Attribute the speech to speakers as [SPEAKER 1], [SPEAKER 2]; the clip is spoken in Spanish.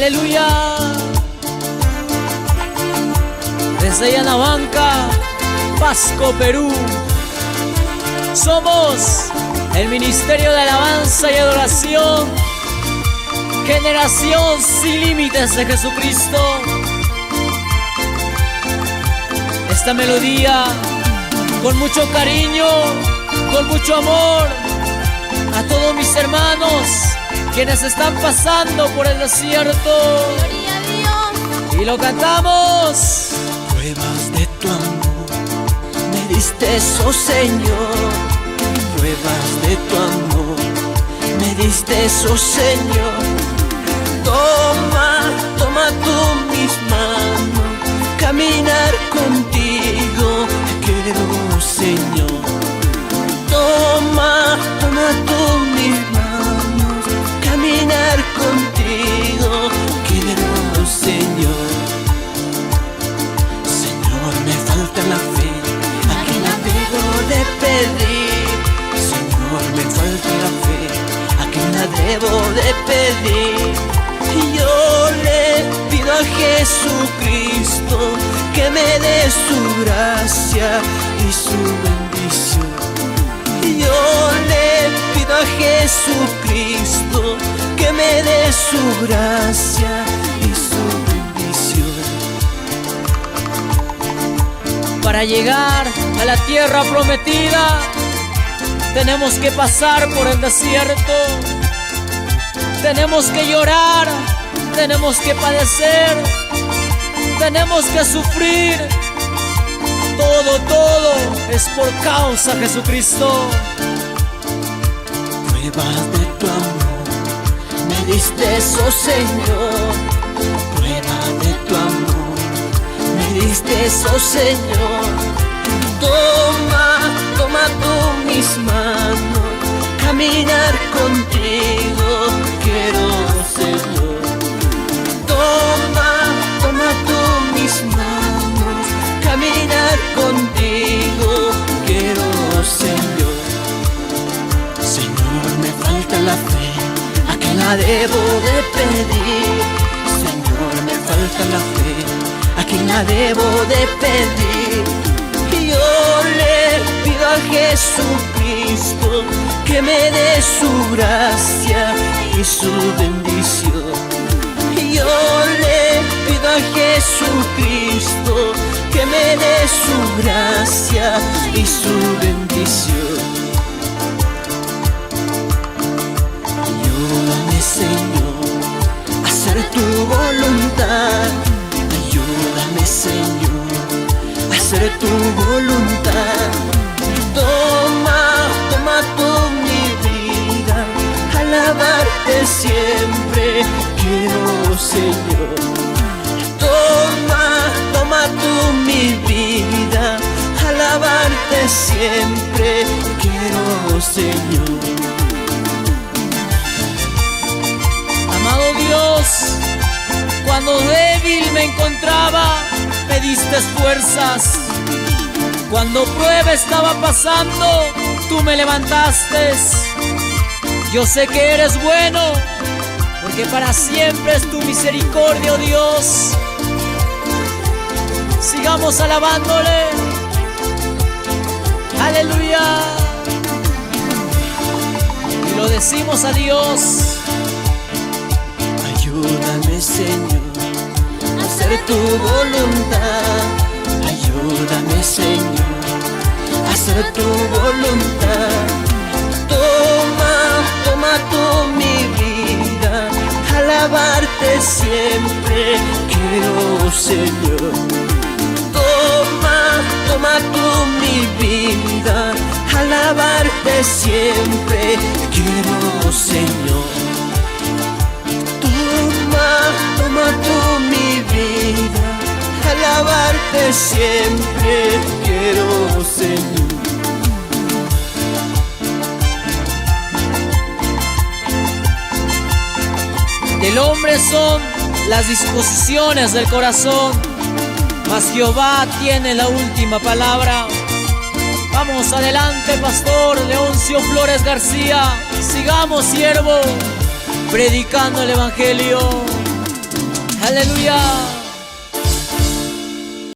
[SPEAKER 1] Aleluya. Desde Yanabanca, Pasco, Perú, somos el Ministerio de Alabanza y Adoración, Generación Sin Límites de Jesucristo. Esta melodía, con mucho cariño, con mucho amor, a todos mis hermanos quienes están pasando por el desierto.
[SPEAKER 2] Gloria a Dios.
[SPEAKER 1] Y lo cantamos.
[SPEAKER 3] Pruebas de tu amor me diste, oh Señor. Pruebas de tu amor me diste, oh Señor. Toma, toma tú mis manos, caminar contigo quiero, Señor. Toma, toma tú mis manos, caminar contigo quiero, Señor. Señor, me falta la fe, ¿a quién la debo de pedir? Señor, me falta la fe, ¿a quién la debo de pedir? Yo le pido a Jesucristo que me dé su gracia y su bendición. Yo le pido a Jesucristo que me dé su gracia y su bendición.
[SPEAKER 1] Para llegar a la tierra prometida, tenemos que pasar por el desierto. Tenemos que llorar, tenemos que padecer, tenemos que sufrir. Todo es por causa de Jesucristo.
[SPEAKER 3] Pruebas de tu amor me diste, oh Señor. Pruebas de tu amor me diste, oh Señor. Toma, toma tú mis manos, caminar contigo quiero, Señor. Toma, toma tú mis manos, caminar contigo quiero, Señor. Señor, me falta la fe, ¿a quién la debo de pedir? Señor, me falta la fe, ¿a quién la debo de pedir? Yo le pido a Jesucristo que me dé su gracia y su bendición. Yo le pido a Jesucristo que me dé su gracia y su bendición. Ayúdame, Señor, a hacer tu voluntad. Ayúdame, Señor, a hacer tu voluntad. Toma, toma tú mi vida, alabarte siempre quiero, Señor. Toma, toma tú mi vida, alabarte siempre quiero, Señor.
[SPEAKER 1] Amado Dios, cuando débil me encontraba, me diste fuerzas. Cuando prueba estaba pasando, tú me levantaste. Yo sé que eres bueno, porque para siempre es tu misericordia, oh Dios. Sigamos alabándole. Aleluya. Y lo decimos a Dios.
[SPEAKER 3] Ayúdame, Señor, a hacer tu voluntad. Ayúdame, Señor, a hacer tu voluntad. Toma, toma tú mi vida, alabarte siempre quiero, Señor. Toma, toma tú mi vida, alabarte siempre quiero, Señor. Toma, toma tú mi vida, alabarte siempre quiero, Señor.
[SPEAKER 1] Del hombre son las disposiciones del corazón, mas Jehová tiene la última palabra. Vamos adelante, Pastor Leoncio Flores García. Sigamos, siervo, predicando el Evangelio. Aleluya.